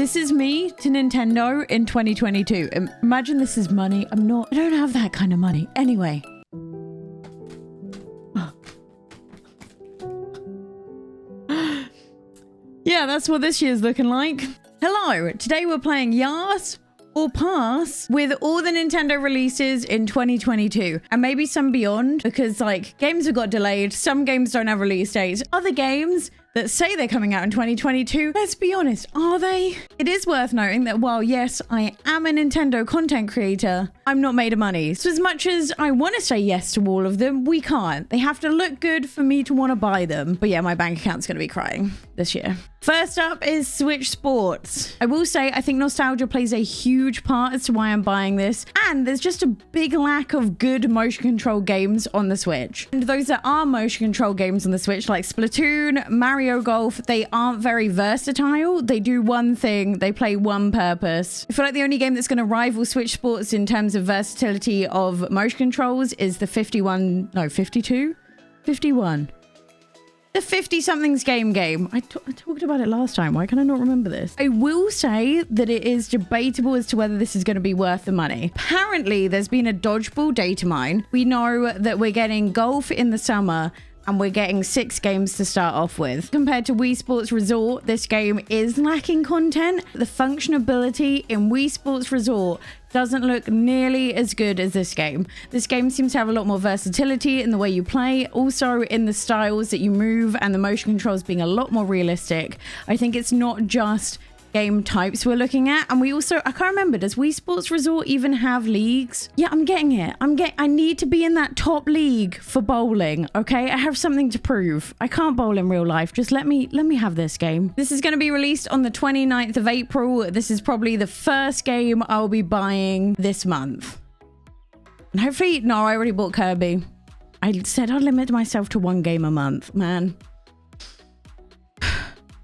This is me to Nintendo in 2022. Imagine this is money. I don't have that kind of money. Anyway. Yeah, that's what this year's looking like. Hello, today we're playing Yas or Pass with all the Nintendo releases in 2022 and maybe some beyond, because like games have got delayed, some games don't have release dates, other games that say they're coming out in 2022, let's be honest, are they? It is worth noting that while yes, I am a Nintendo content creator, I'm not made of money. So as much as I want to say yes to all of them, we can't. They have to look good for me to want to buy them. But yeah, my bank account's going to be crying this year. First up is Switch Sports. I will say, I think nostalgia plays a huge part as to why I'm buying this. And there's just a big lack of good motion control games on the Switch. And those that are motion control games on the Switch, like Splatoon, Mario Golf, they aren't very versatile. They do one thing, they play one purpose. I feel like the only game that's going to rival Switch Sports in terms of versatility of motion controls is the 51. The 50-somethings game. I talked about it last time. Why can I not remember this? I will say that it is debatable as to whether this is going to be worth the money. Apparently, there's been a dodgeball data mine. We know that we're getting golf in the summer and we're getting 6 games to start off with. Compared to Wii Sports Resort, this game is lacking content. The functionality in Wii Sports Resort doesn't look nearly as good as this game. This game seems to have a lot more versatility in the way you play, also in the styles that you move and the motion controls being a lot more realistic. I think it's not just game types we're looking at, and we also, I can't remember, does Wii Sports Resort even have leagues? Yeah, I'm getting it. I need to be in that top league for bowling, okay? I have something to prove. I can't bowl in real life. Just let me have this game. This is going to be released on the 29th of April. This is probably the first game I'll be buying this month. And hopefully, no, I already bought Kirby. I said I'd limit myself to 1 game a month, man.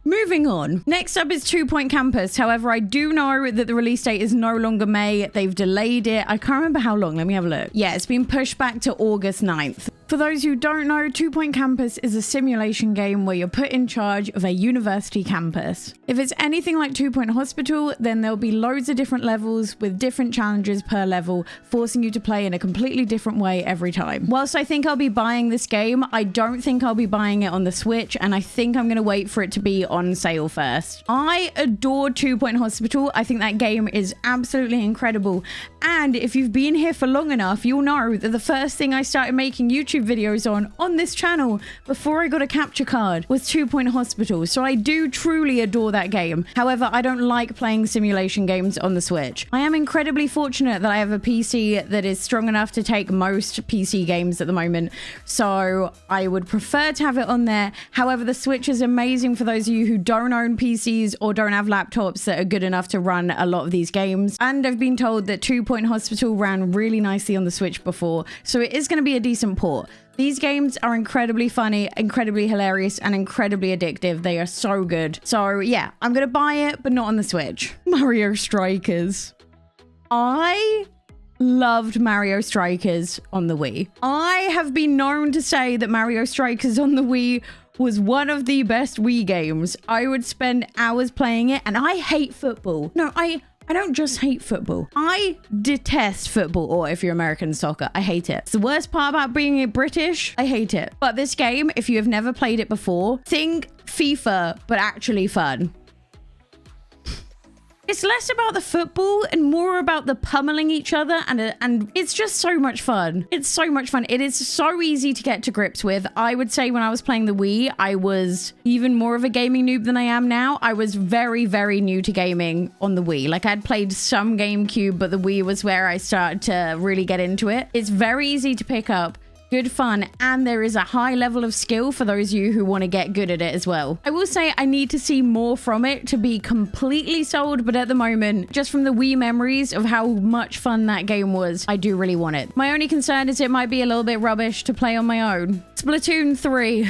Moving on. Next up is 2 Point Campus. However, I do know that the release date is no longer May. They've delayed it. I can't remember how long. Let me have a look. Yeah, it's been pushed back to August 9th. For those who don't know, 2 Point Campus is a simulation game where you're put in charge of a university campus. If it's anything like 2 Point Hospital, then there'll be loads of different levels with different challenges per level, forcing you to play in a completely different way every time. Whilst I think I'll be buying this game, I don't think I'll be buying it on the Switch, and I think I'm going to wait for it to be on sale first. I adore 2 Point Hospital. I think that game is absolutely incredible. And if you've been here for long enough, you'll know that the first thing I started making YouTube videos on this channel before I got a capture card was 2 Point Hospital. So I do truly adore that game. However, I don't like playing simulation games on the Switch. I am incredibly fortunate that I have a PC that is strong enough to take most PC games at the moment. So I would prefer to have it on there. However, the Switch is amazing for those of you who don't own PCs or don't have laptops that are good enough to run a lot of these games. And I've been told that 2 Point Hospital ran really nicely on the Switch before. So it is going to be a decent port. These games are incredibly funny, incredibly hilarious, and incredibly addictive. They are so good. So yeah, I'm going to buy it, but not on the Switch. Mario Strikers. I loved Mario Strikers on the Wii. I have been known to say that Mario Strikers on the Wii was one of the best Wii games. I would spend hours playing it, and I hate football. No, I don't just hate football. I detest football, or if you're American, soccer. I hate it. It's the worst part about being British. I hate it. But this game, if you have never played it before, think FIFA, but actually fun. It's less about the football and more about the pummeling each other, and it's just so much fun. It's so much fun. It is so easy to get to grips with. I would say when I was playing the Wii, I was even more of a gaming noob than I am now. I was very, very new to gaming on the Wii. Like, I'd played some GameCube, but the Wii was where I started to really get into it. It's very easy to pick up. Good fun, and there is a high level of skill for those of you who want to get good at it as well. I will say I need to see more from it to be completely sold, but at the moment, just from the Wii memories of how much fun that game was, I do really want it. My only concern is it might be a little bit rubbish to play on my own. Splatoon 3.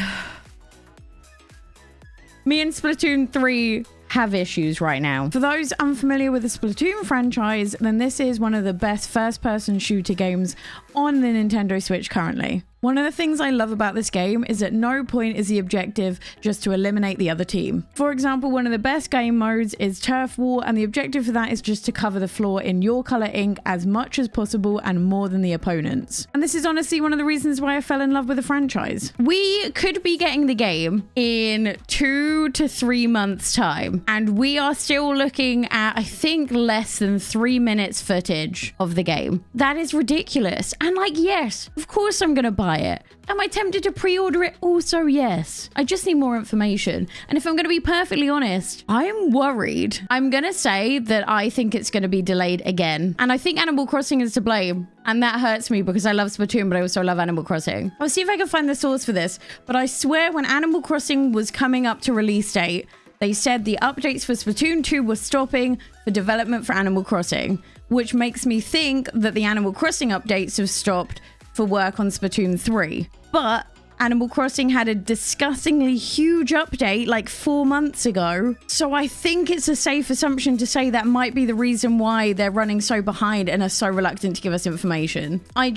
Me and Splatoon 3 have issues right now. For those unfamiliar with the Splatoon franchise, then this is one of the best first-person shooter games on the Nintendo Switch currently. One of the things I love about this game is at no point is the objective just to eliminate the other team. For example, one of the best game modes is Turf War, and the objective for that is just to cover the floor in your color ink as much as possible and more than the opponents. And this is honestly one of the reasons why I fell in love with the franchise. We could be getting the game in 2 to 3 months time, and we are still looking at, I think, less than 3 minutes footage of the game. That is ridiculous. And like, yes, of course I'm gonna buy it. Am I tempted to pre-order it? Also, yes. I just need more information. And if I'm going to be perfectly honest, I'm worried. I'm going to say that I think it's going to be delayed again. And I think Animal Crossing is to blame. And that hurts me because I love Splatoon, but I also love Animal Crossing. I'll see if I can find the source for this. But I swear when Animal Crossing was coming up to release date, they said the updates for Splatoon 2 were stopping for development for Animal Crossing, which makes me think that the Animal Crossing updates have stopped for work on Splatoon 3. But Animal Crossing had a disgustingly huge update like 4 months ago. So I think it's a safe assumption to say that might be the reason why they're running so behind and are so reluctant to give us information. I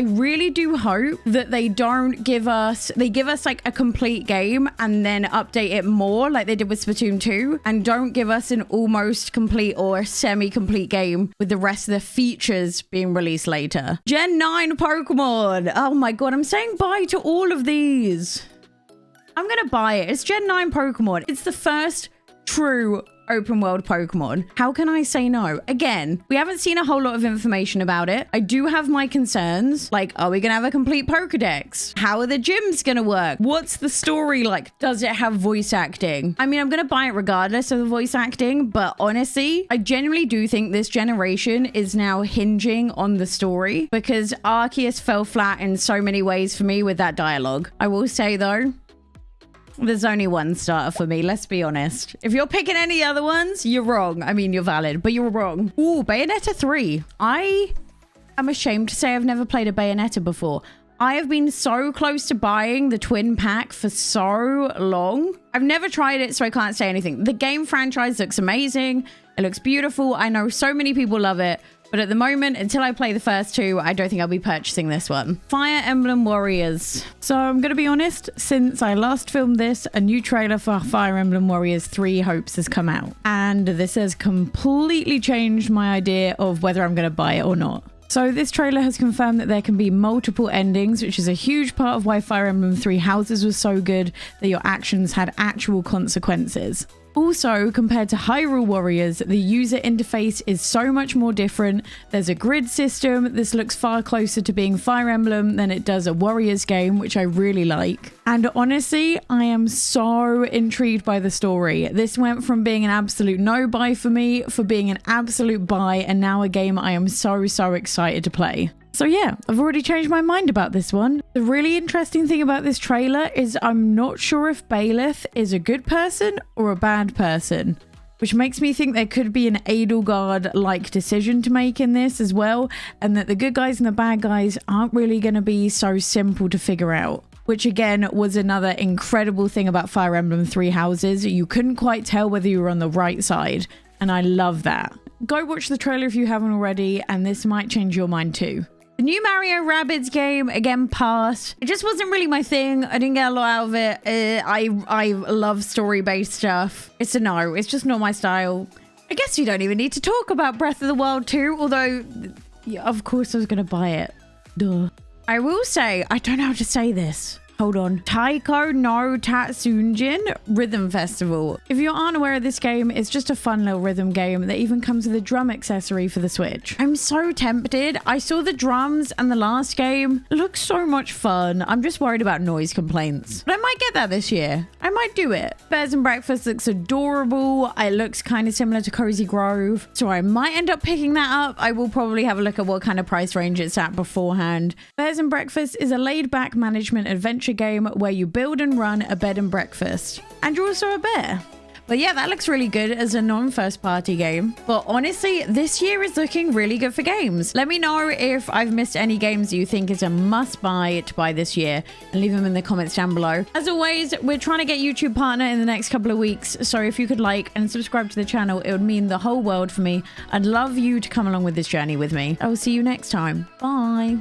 really do hope that they don't give us, they give us like a complete game and then update it more like they did with Splatoon 2, and don't give us an almost complete or semi-complete game with the rest of the features being released later. Gen 9 Pokemon. Oh my God, I'm saying bye to all of these. I'm gonna buy it. It's Gen 9 Pokemon. It's the first true open world Pokemon. How can I say no? Again, we haven't seen a whole lot of information about it. I do have my concerns. Like, are we gonna have a complete Pokedex? How are the gyms gonna work? What's the story like? Does it have voice acting? I mean, I'm gonna buy it regardless of the voice acting, but honestly, I genuinely do think this generation is now hinging on the story, because Arceus fell flat in so many ways for me with that dialogue. I will say though, there's only one starter for me, let's be honest. If you're picking any other ones, you're wrong. I mean, you're valid, but you're wrong. Ooh, Bayonetta 3. I am ashamed to say I've never played a Bayonetta before. I have been so close to buying the twin pack for so long. I've never tried it, so I can't say anything. The game franchise looks amazing. It looks beautiful. I know so many people love it. But at the moment, until I play the first two, I don't think I'll be purchasing this one. Fire Emblem Warriors. So I'm going to be honest, since I last filmed this, a new trailer for Fire Emblem Warriors 3 Hopes has come out. And this has completely changed my idea of whether I'm going to buy it or not. So this trailer has confirmed that there can be multiple endings, which is a huge part of why Fire Emblem 3 Houses was so good, that your actions had actual consequences. Also, compared to Hyrule Warriors, the user interface is so much more different. There's a grid system. This looks far closer to being Fire Emblem than it does a Warriors game, which I really like. And honestly, I am so intrigued by the story. This went from being an absolute no-buy for me, for being an absolute buy, and now a game I am so excited to play. So yeah, I've already changed my mind about this one. The really interesting thing about this trailer is I'm not sure if Bailiff is a good person or a bad person, which makes me think there could be an Edelgard-like decision to make in this as well, and that the good guys and the bad guys aren't really going to be so simple to figure out. Which again was another incredible thing about Fire Emblem 3 Houses. You couldn't quite tell whether you were on the right side, and I love that. Go watch the trailer if you haven't already, and this might change your mind too. The new Mario Rabbids game, again, passed. It just wasn't really my thing. I didn't get a lot out of it. I love story-based stuff. It's a no. It's just not my style. I guess you don't even need to talk about Breath of the Wild 2, although, yeah, of course I was going to buy it. Duh. I will say, I don't know how to say this. Hold on. Taiko no Tatsunjin Rhythm Festival. If you aren't aware of this game, it's just a fun little rhythm game that even comes with a drum accessory for the Switch. I'm so tempted. I saw the drums and the last game. It looks so much fun. I'm just worried about noise complaints. But I might get that this year. I might do it. Bears and Breakfast looks adorable. It looks kind of similar to Cozy Grove. So I might end up picking that up. I will probably have a look at what kind of price range it's at beforehand. Bears and Breakfast is a laid-back management adventure game where you build and run a bed and breakfast, and you're also a bear. But yeah, that looks really good as a non-first party game. But honestly, this year is looking really good for games. Let me know if I've missed any games that you think is a must buy to buy this year, and leave them in the comments down below. As always, we're trying to get YouTube partner in the next couple of weeks, so if you could like and subscribe to the channel, it would mean the whole world for me. I'd love you to come along with this journey with me. I will see you next time. Bye.